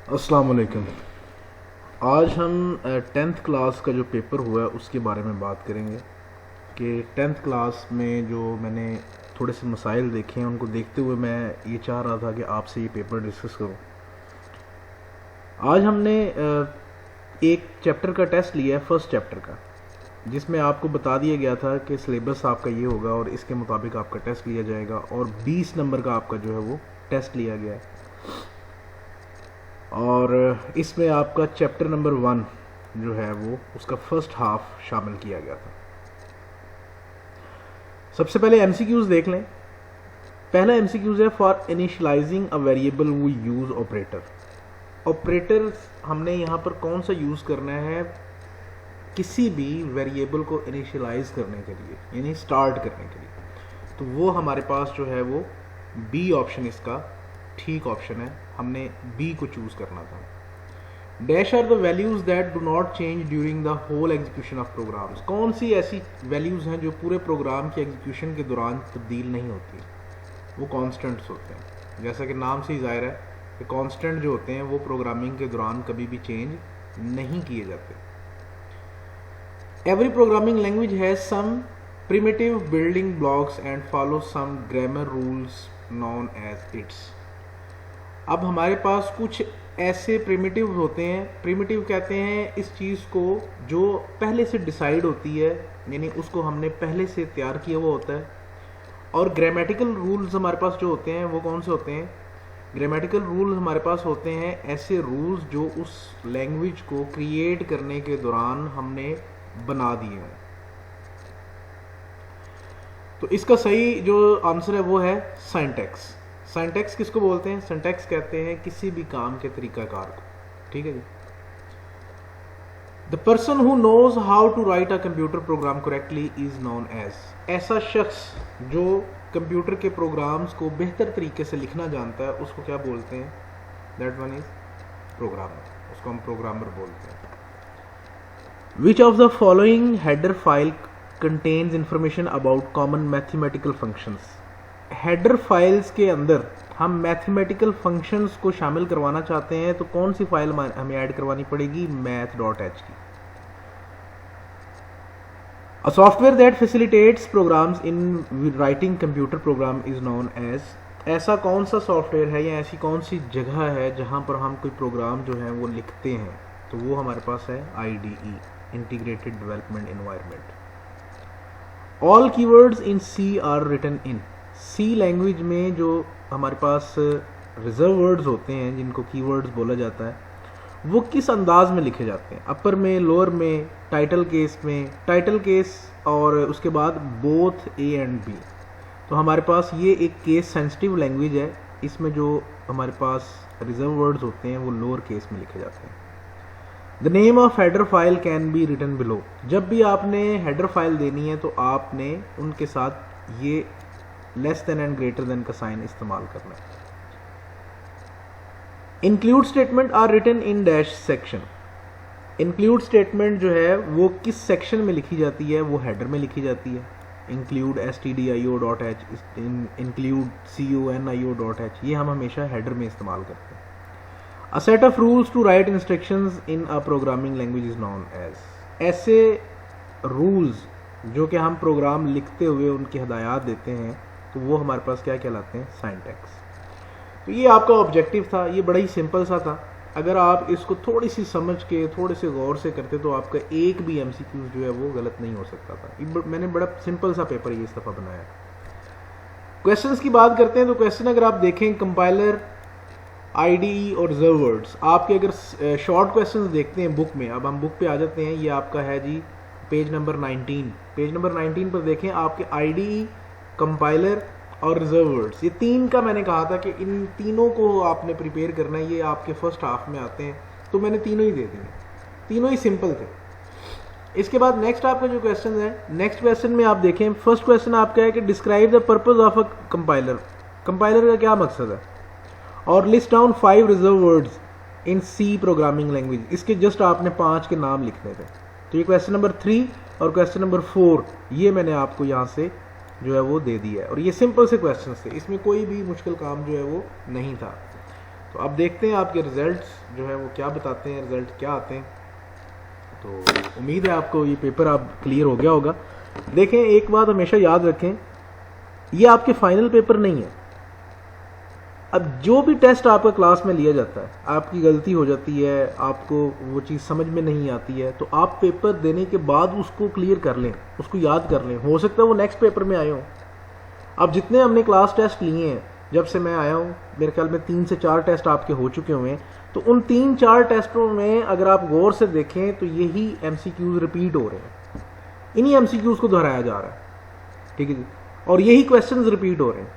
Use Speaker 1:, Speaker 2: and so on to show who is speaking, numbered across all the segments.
Speaker 1: अस्सलाम वालेकुम। आज हम 10th क्लास का जो पेपर हुआ है उसके बारे में बात करेंगे कि 10th क्लास में जो मैंने थोड़े से मसाइल देखे हैं उनको देखते हुए मैं ये चाह रहा था कि आपसे ये पेपर डिस्कस करूं। आज हमने एक चैप्टर का टेस्ट लिया है, फर्स्ट चैप्टर का, जिसमें आपको बता दिया गया था कि सिलेबस आपका ये होगा और इसके मुताबिक आपका टेस्ट लिया जाएगा और 20 नंबर का आपका जो है वो टेस्ट लिया गया है। और इसमें आपका चैप्टर नंबर 1 जो है वो उसका फर्स्ट हाफ शामिल किया गया था। सबसे पहले एमसीक्यूज देख लें। पहला एमसीक्यूज है, for initializing a variable we use operator. Operator हमने यहाँ पर कौन सा यूज करना है किसी भी वेरिएबल को इनिशियलाइज करने के लिए, यानी स्टार्ट करने के लिए, तो वो हमारे पास जो है वो बी ऑप्शन इसका ठीक ऑप्शन है। हमने बी को चूज करना था। Dash are the values that do not change during the whole execution of programs. कौन सी ऐसी वैल्यूज हैं जो पूरे प्रोग्राम के एग्जीक्यूशन के दौरान तब्दील नहीं होती, वो कॉन्स्टेंट्स होते हैं। जैसा कि नाम से ही जाहिर है कि कॉन्स्टेंट जो होते हैं वो प्रोग्रामिंग के दौरान कभी भी चेंज नहीं किए जाते। Every programming language has some primitive building blocks and follow some grammar rules known as its. अब हमारे पास कुछ ऐसे प्रिमिटिव होते हैं, प्रिमिटिव कहते हैं इस चीज़ को जो पहले से डिसाइड होती है, यानी उसको हमने पहले से तैयार किया हुआ होता है। और ग्रामेटिकल रूल्स हमारे पास जो होते हैं वो कौन से होते हैं? ग्रामेटिकल रूल्स हमारे पास होते हैं ऐसे रूल्स जो उस लैंग्वेज को क्रिएट करने के दौरान हमने बना दिए हैं। तो इसका सही जो आंसर है वो है सिंटैक्स। सिंटैक्स किसको बोलते हैं? सिंटैक्स कहते हैं किसी भी काम के तरीकाकार को। ठीक है जी। The person who knows how to write a computer program correctly is known as. ऐसा शख्स जो कंप्यूटर के प्रोग्राम्स को बेहतर तरीके से लिखना जानता है उसको क्या बोलते हैं? That one is programmer. उसको हम प्रोग्रामर बोलते हैं। Which of the following header file contains information about common mathematical functions. Header files के अंदर हम मैथमेटिकल फंक्शंस को शामिल करवाना चाहते हैं तो कौन सी फाइल हमें ऐड करवानी पड़ेगी? math.h की। A software that facilitates programs in writing computer program is known as। ऐसा कौन सा सॉफ्टवेयर है या ऐसी कौन सी जगह है जहां पर हम कोई प्रोग्राम जो है वो लिखते हैं, तो वो हमारे पास है IDE, integrated development environment. All keywords in C are written in. C language में जो हमारे पास रिजर्व वर्ड्स होते हैं जिनको कीवर्ड्स बोला जाता है वो किस अंदाज में लिखे जाते हैं? अपर में, लोअर में, टाइटल केस में, टाइटल केस और उसके बाद बोथ A एंड B। तो हमारे पास ये एक केस सेंसिटिव लैंग्वेज है। इसमें जो हमारे पास रिजर्व वर्ड्स होते हैं वो लोअर केस में लिखे जाते हैं। The name of header file can be written below. जब भी आपने हेडर फाइल देनी है तो आपने उनके साथ ये less than and greater than का साइन इस्तेमाल करना है। Include statement are written in dash section. Include statement जो है वो किस सेक्शन में लिखी जाती है? वो हेडर में लिखी जाती है। इंक्लूड stdio.h, इंक्लूड conio.h, ये हम हमेशा हेडर में इस्तेमाल करते हैं। A set of rules to write instructions in a programming language is known as. ऐसे रूल्स जो कि हम प्रोग्राम लिखते हुए उनकी हिदायत देते हैं तो वो हमारे पास क्या कहलाते हैं? सिंटैक्स। तो ये आपका ऑब्जेक्टिव था, ये बड़ा ही सिंपल सा था। अगर आप इसको थोड़ी सी समझ के थोड़े से गौर से करते तो आपका एक भी एमसीक्यू जो है वो गलत नहीं हो सकता था। मैंने बड़ा सिंपल सा पेपर ये इस दफ़ा बनाया। क्वेश्चंस की बात करते हैं तो क्वेश्चन अगर आप देखें, कंपाइलर, IDE और रिजर्व वर्ड्स। आपके अगर शॉर्ट क्वेश्चंस देखते हैं बुक में, अब हम बुक पे आ जाते हैं, ये आपका है जी पेज नंबर 19। पेज नंबर 19 पर देखें आपके IDE, कंपाइलर और रिजर्व वर्ड्स, ये तीन का मैंने कहा था कि इन तीनों को आपने प्रिपेयर करना है। ये आपके फर्स्ट हाफ में आते हैं तो मैंने तीनों ही दे दिए, तीनों ही सिंपल थे। इसके बाद नेक्स्ट आपका जो क्वेश्चन है, नेक्स्ट क्वेश्चन में आप देखें, फर्स्ट क्वेश्चन आपका है कि describe the purpose of a compiler. Compiler का क्या मकसद है? और list down 5 reserve words in C programming language. इसके जस्ट आपने 5 के नाम लिखने थे। तो ये क्वेश्चन नंबर 3 और क्वेश्चन नंबर 4 ये मैंने आपको यहाँ से जो है वो दे दिया है। और ये सिंपल से क्वेश्चन थे, इसमें कोई भी मुश्किल काम जो है वो नहीं था। तो अब देखते हैं आपके रिजल्ट्स जो है वो क्या बताते हैं, रिजल्ट क्या आते हैं। तो उम्मीद है आपको ये पेपर आप क्लियर हो गया होगा। देखें, एक बात हमेशा याद रखें, ये आपके फाइनल पेपर नहीं है। अब जो भी टेस्ट आपका क्लास में लिया जाता है, आपकी गलती हो जाती है, आपको वो चीज़ समझ में नहीं आती है, तो आप पेपर देने के बाद उसको क्लियर कर लें, उसको याद कर लें। हो सकता है वो नेक्स्ट पेपर में आए हों। अब जितने हमने क्लास टेस्ट लिए हैं जब से मैं आया हूँ, मेरे ख्याल में 3 से 4 टेस्ट आपके हो चुके हुए हैं। तो उन 3-4 टेस्टों में अगर आप गौर से देखें तो यही MCQs रिपीट हो रहे हैं, इन्हीं MCQs को दोहराया जा रहा है, ठीक है जी, और यही क्वेश्चंस रिपीट हो रहे हैं।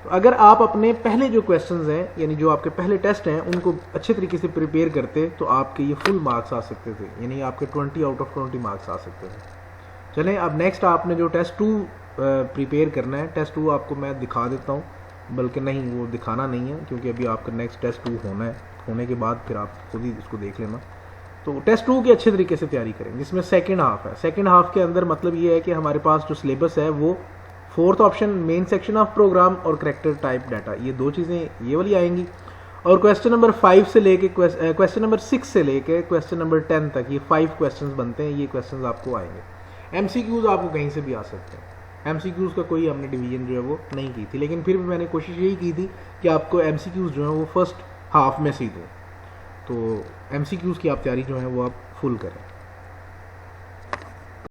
Speaker 1: तो अगर आप अपने पहले जो क्वेश्चंस हैं, यानी जो आपके पहले टेस्ट हैं, उनको अच्छे तरीके से प्रिपेयर करते तो आपके ये फुल मार्क्स आ सकते थे, यानी आपके 20 आउट ऑफ 20 मार्क्स आ सकते थे। चलें, अब नेक्स्ट आपने जो टेस्ट 2 प्रिपेयर करना है, टेस्ट 2 आपको मैं दिखा देता हूँ, बल्कि नहीं, वो दिखाना नहीं है क्योंकि अभी आपका नेक्स्ट टेस्ट 2 होना है, होने के बाद फिर आप खुद ही इसको देख लेना। तो टेस्ट 2 की अच्छे तरीके से तैयारी करें, जिसमें सेकेंड हाफ है। सेकेंड हाफ के अंदर मतलब ये है कि हमारे पास जो सिलेबस है वो 4th option main section of program और करैक्टर टाइप डाटा, ये 2 चीज़ें ये वाली आएंगी। और क्वेश्चन नंबर 5 से लेके क्वेश्चन नंबर 6 से लेके क्वेश्चन नंबर 10 तक ये 5 क्वेश्चंस बनते हैं। ये क्वेश्चंस आपको आएंगे। MCQs आपको कहीं से भी आ सकते हैं। MCQs का कोई हमने डिवीजन जो है वो नहीं की थी, लेकिन फिर भी मैंने कोशिश यही की थी कि आपको MCQs जो है वो फर्स्ट हाफ में से ही दूँ। तो MCQs की आप तैयारी जो है वो आप फुल करें।